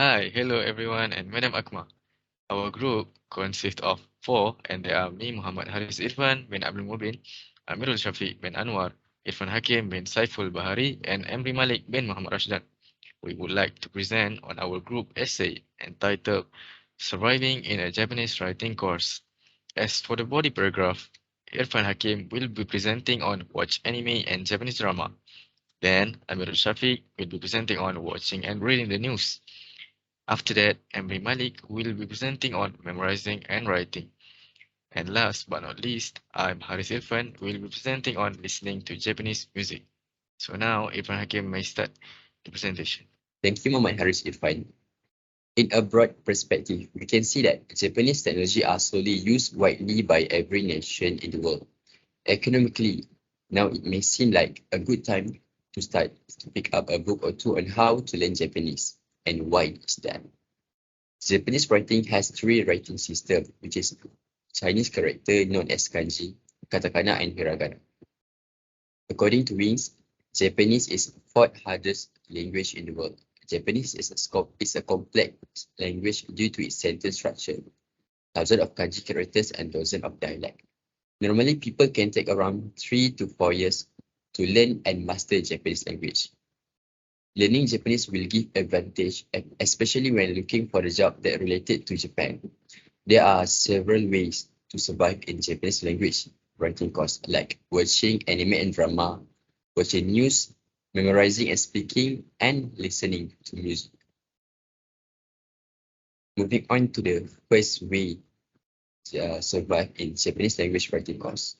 Hi, hello everyone, and Madam Akmal. Our group consists of four, and they are me, Muhammad Haris Irfan bin Abdul Mubin, Amirul Shafiq bin Anwar, Irfan Hakim bin Saiful Bahari, and Emri Malik bin Muhammad Rashdan. We would like to present on our group essay entitled Surviving in a Japanese Writing Course. As for the body paragraph, Irfan Hakim will be presenting on watch anime and Japanese drama. Then Amirul Shafiq will be presenting on watching and reading the news. After that, Emre Malik will be presenting on memorizing and writing. And last but not least, I'm Haris Irfan, who will be presenting on listening to Japanese music. So now, Irfan Hakim may start the presentation. Thank you, Muhammad Haris Irfan. In a broad perspective, we can see that Japanese technology are slowly used widely by every nation in the world. Economically, now it may seem like a good time to start to pick up a book or two on how to learn Japanese. And why is that? Japanese writing has three writing systems, which is Chinese character known as kanji, katakana, and hiragana. According to Wings, Japanese is the fourth hardest language in the world. Japanese is a complex language due to its sentence structure, thousands of kanji characters and dozens of dialects. Normally, people can take around 3 to 4 years to learn and master Japanese language. Learning Japanese will give advantage, especially when looking for a job that related to Japan. There are several ways to survive in Japanese language writing course, like watching anime and drama, watching news, memorizing and speaking, and listening to music. Moving on to the first way to survive in Japanese language writing course.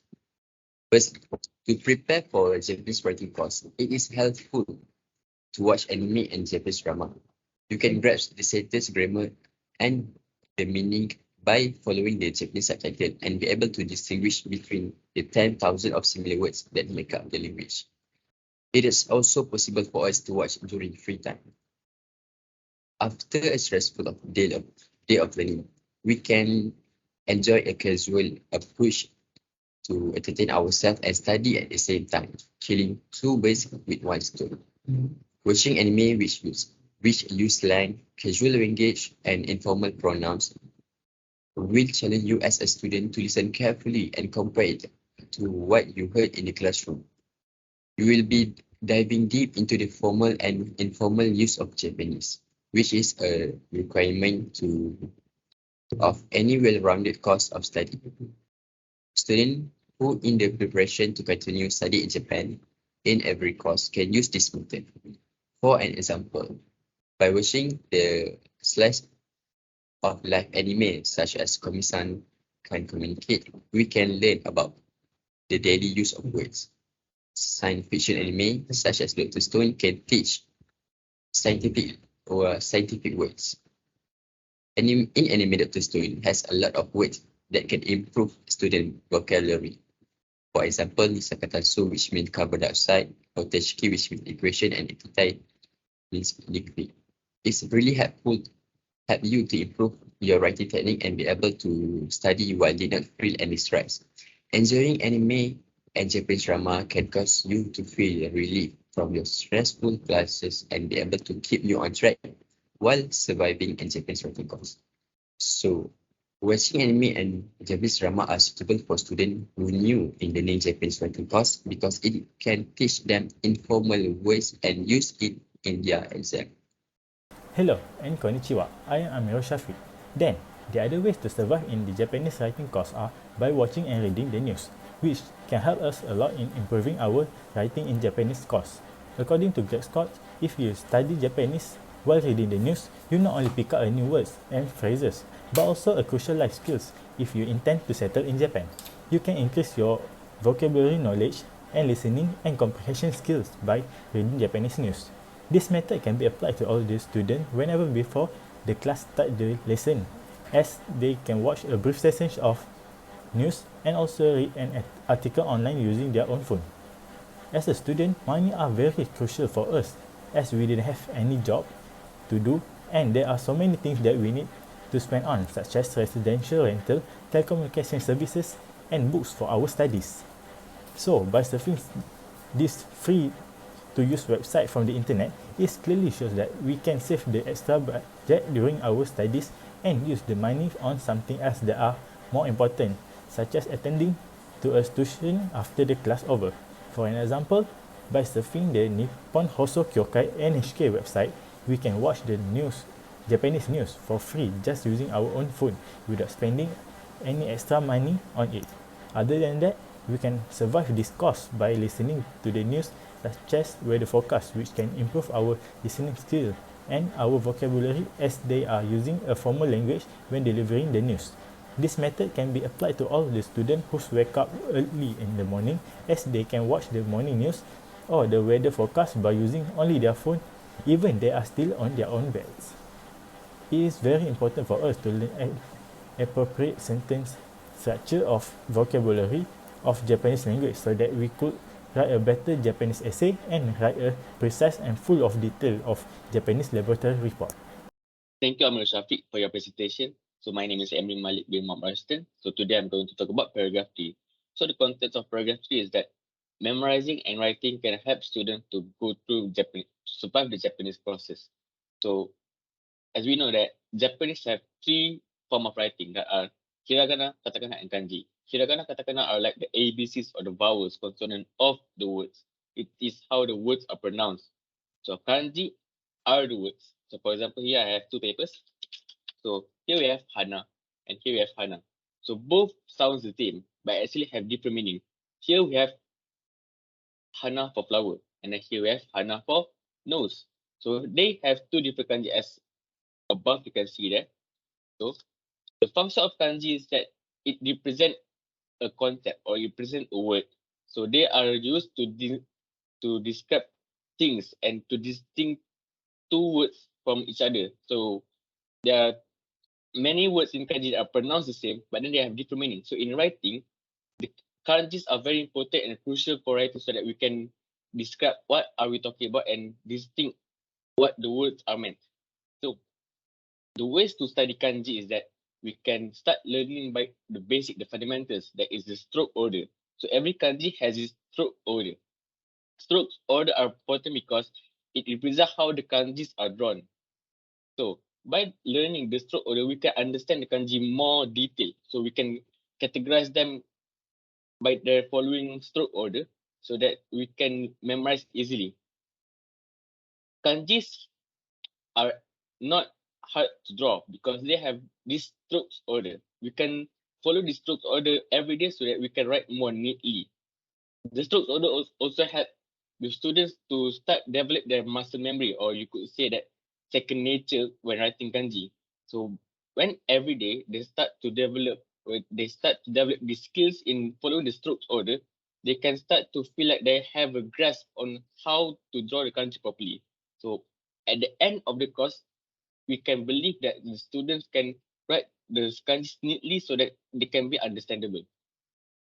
First, to prepare for a Japanese writing course, it is helpful to watch anime and Japanese drama. You can grasp the sentence, grammar, and the meaning by following the Japanese subtitle and be able to distinguish between the 10,000 of similar words that make up the language. It is also possible for us to watch during free time. After a stressful day of learning, we can enjoy a casual approach to entertain ourselves and study at the same time, killing two birds with one stone. Watching anime which use slang, casual language, and informal pronouns will challenge you as a student to listen carefully and compare it to what you heard in the classroom. You will be diving deep into the formal and informal use of Japanese, which is a requirement of any well-rounded course of study. Students who in the preparation to continue study in Japan in every course can use this method. For an example, by watching the slice of live anime such as Komi-san Can Communicate, we can learn about the daily use of words. Science fiction anime such as Dr. Stone can teach scientific words. In anime, Dr. Stone has a lot of words that can improve student vocabulary. For example, Nisakatansu, which means carbon dioxide, or Teshiki, which means equation, and Ikitai means liquid. It's really help you to improve your writing technique and be able to study while did not feel any stress. Enjoying anime and Japanese drama can cause you to feel relief from your stressful classes and be able to keep you on track while surviving in Japanese writing course. So, watching anime and Japanese drama are suitable for students who new in learning Japanese writing course because it can teach them informal ways and use it in their exam. Hello and konnichiwa, I am Amirul Shafiq. Then, the other ways to survive in the Japanese writing course are by watching and reading the news, which can help us a lot in improving our writing in Japanese course. According to Greg Scott, if you study Japanese while reading the news, you not only pick up new words and phrases, but also a crucial life skills if you intend to settle in Japan. You can increase your vocabulary knowledge and listening and comprehension skills by reading Japanese news. This method can be applied to all the students whenever before the class start the lesson, as they can watch a brief session of news and also read an article online using their own phone. As a student, money are very crucial for us as we didn't have any job to do and there are so many things that we need to spend on, such as residential rental, telecommunication services, and books for our studies. So, by surfing this free to use website from the internet, it clearly shows that we can save the extra budget during our studies and use the money on something else that are more important, such as attending to a tuition after the class over. For an example, by surfing the Nippon Hoso Kyokai NHK website, we can watch the Japanese news for free just using our own phone without spending any extra money on it. Other than that, we can survive this course by listening to the news such as weather forecast, which can improve our listening skill and our vocabulary as they are using a formal language when delivering the news. This method can be applied to all the students who wake up early in the morning, as they can watch the morning news or the weather forecast by using only their phone, even they are still on their own beds. It is very important for us to learn an appropriate sentence structure of vocabulary of Japanese language so that we could write a better Japanese essay and write a precise and full of detail of Japanese laboratory report. Thank you, Amir Shafiq, for your presentation. So my name is Emily Malik bin Muhammad Rashton. So today I'm going to talk about paragraph 3. So the context of paragraph 3 is that memorizing and writing can help students to go through Japanese, survive the Japanese process. So as we know that Japanese have 3 forms of writing that are hiragana, katakana, and kanji. Hiragana, katakana are like the ABCs or the vowels, consonant of the words. It is how the words are pronounced. So kanji are the words. So for example, here I have 2 papers. So here we have hana and here we have hana. So both sounds the same, but actually have different meaning. Here we have hana for flower, and then here we have hana for nose. So they have 2 different kanji as above you can see there. So the function of kanji is that it represents a concept or represent a word. So they are used to describe things and to distinct 2 words from each other. So there are many words in kanji that are pronounced the same, but then they have different meanings. So in writing, the kanjis are very important and crucial for writing so that we can describe what are we talking about and distinct what the words are meant. So the ways to study kanji is that we can start learning by the basic, the fundamentals, that is the stroke order. So every kanji has its stroke order. Stroke order are important because it represents how the kanjis are drawn. So by learning the stroke order, we can understand the kanji more detail. So we can categorize them by the following stroke order so that we can memorize easily. Kanjis are not hard to draw because they have this strokes order. We can follow the strokes order every day so that we can write more neatly. The strokes order also help the students to start develop their muscle memory, or you could say that second nature when writing kanji. So when every day they start to develop the skills in following the strokes order, they can start to feel like they have a grasp on how to draw the kanji properly. So at the end of the course, we can believe that the students can write the kanji neatly so that they can be understandable.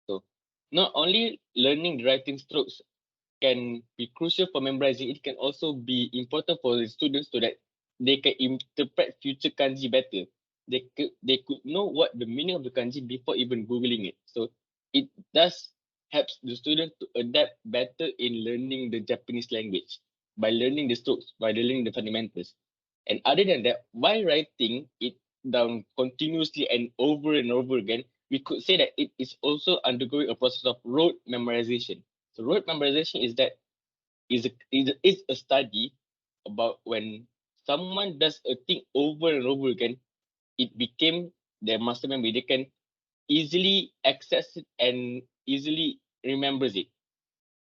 So not only learning the writing strokes can be crucial for memorizing, it can also be important for the students so that they can interpret future kanji better. They could know what the meaning of the kanji before even Googling it. So it does helps the student to adapt better in learning the Japanese language by learning the strokes, by learning the fundamentals. And other than that, by writing it down continuously and over again, we could say that it is also undergoing a process of rote memorization. So rote memorization is that is a study about when someone does a thing over and over again, it became their muscle memory. They can easily access it and easily remembers it.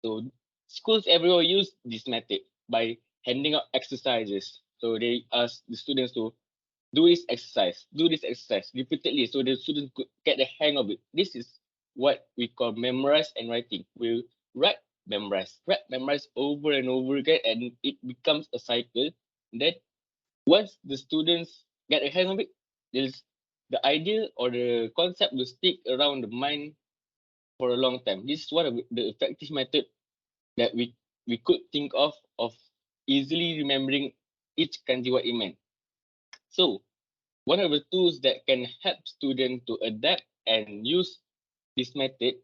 So schools everywhere use this method by handing out exercises. So they ask the students to do this exercise repeatedly so the students could get the hang of it. This is what we call memorize and writing. We write, memorize over and over again, and it becomes a cycle. Then once the students get a hang of it, the idea or the concept will stick around the mind for a long time. This is one of the effective method that we could think of easily remembering each kanji what it meant. So one of the tools that can help students to adapt and use this method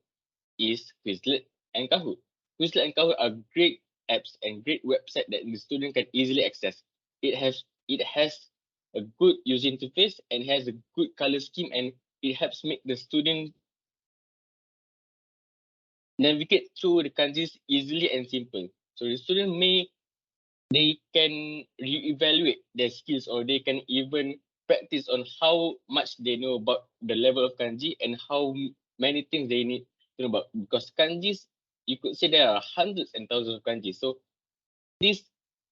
is Quizlet and Kahoot. Quizlet and Kahoot are great apps, and great website that the student can easily access. It has a good user interface and has a good color scheme, and it helps make the student navigate through the kanjis easily and simple. So the student they can reevaluate their skills, or they can even practice on how much they know about the level of kanji and how many things they need to know about. Because kanjis, you could say there are hundreds and thousands of kanjis. So these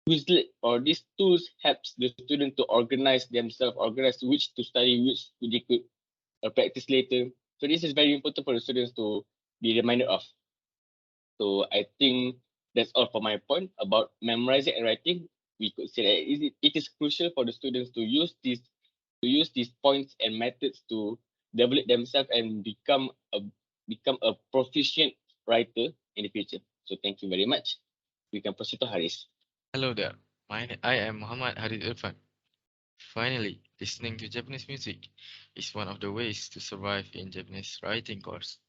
Quizlet or these tools helps the student to organize themselves, organize which to study, which they could practice later. So this is very important for the students to be reminded of. So I think that's all for my point about memorizing and writing. We could say that it is crucial for the students to use these points and methods to develop themselves and become a proficient writer in the future. So thank you very much. We can proceed to Haris. Hello there. I am Muhammad Harid Irfan. Finally, listening to Japanese music is one of the ways to survive in Japanese writing course.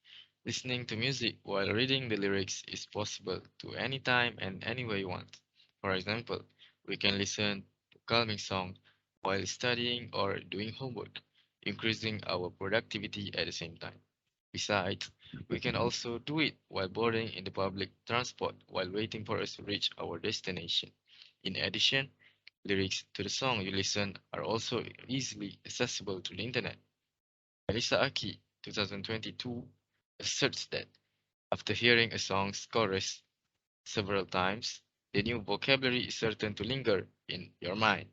Listening to music while reading the lyrics is possible to any time and anywhere you want. For example, we can listen to calming song while studying or doing homework, increasing our productivity at the same time. Besides, we can also do it while boarding in the public transport while waiting for us to reach our destination. In addition, lyrics to the song you listen are also easily accessible to the internet. Melissa Aki, 2022, asserts that after hearing a song's chorus several times, the new vocabulary is certain to linger in your mind.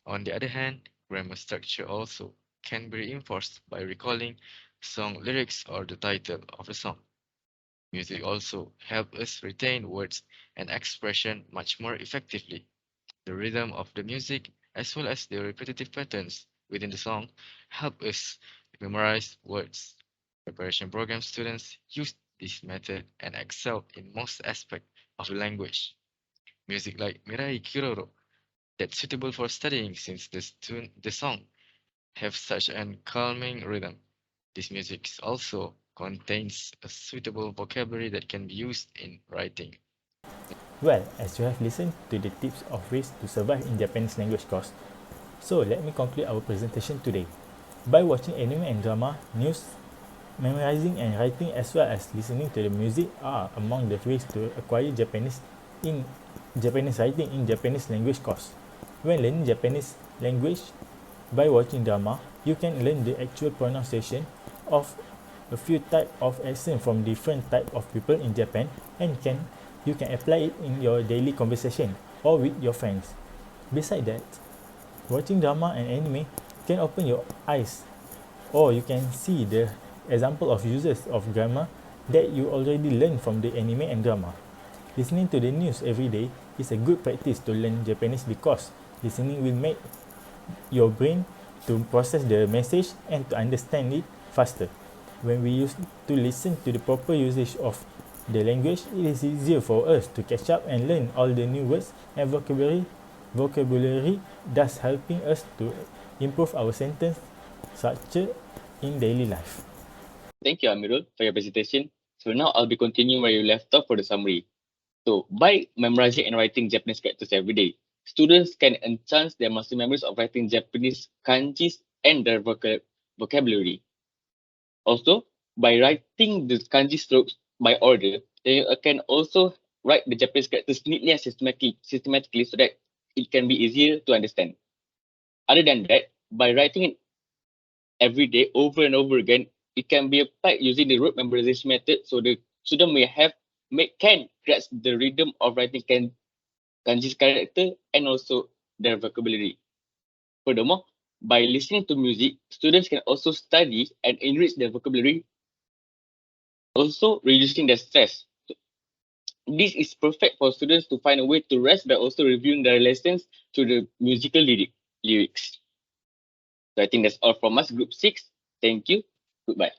On the other hand, grammar structure also can be reinforced by recalling song lyrics or the title of the song. Music also helps us retain words and expression much more effectively. The rhythm of the music, as well as the repetitive patterns within the song, help us memorize words. Preparation program students use this method and excel in most aspects of the language. Music like Mirai Kiroro, that's suitable for studying since the song have such an calming rhythm. This music also contains a suitable vocabulary that can be used in writing. Well, as you have listened to the tips of ways to survive in Japanese language course, so let me conclude our presentation today. By watching anime and drama, news, memorizing and writing as well as listening to the music are among the ways to acquire Japanese writing in Japanese language course. When learning Japanese language by watching drama, you can learn the actual pronunciation of a few type of accent from different type of people in Japan, and you can apply it in your daily conversation or with your friends. Besides that, watching drama and anime can open your eyes, or you can see the example of uses of grammar that you already learned from the anime and drama. Listening to the news every day is a good practice to learn Japanese because listening will make your brain to process the message and to understand it faster. When we used to listen to the proper usage of the language, it is easier for us to catch up and learn all the new words and vocabulary, thus helping us to improve our sentence structure in daily life. Thank you, Amirul, for your presentation. So now I'll be continuing where you left off for the summary. So by memorizing and writing Japanese characters every day, students can enhance their muscle memories of writing Japanese kanjis and their vocabulary. Also, by writing the kanji strokes by order, they can also write the Japanese characters neatly and systematically so that it can be easier to understand. Other than that, by writing it every day over and over again, it can be applied using the rote memorization method, so the student can grasp the rhythm of writing kanji's character and also their vocabulary. Furthermore, by listening to music, students can also study and enrich their vocabulary, also reducing their stress. This is perfect for students to find a way to rest by also reviewing their lessons through the musical lyrics. So I think that's all from us, Group 6. Thank you. Goodbye.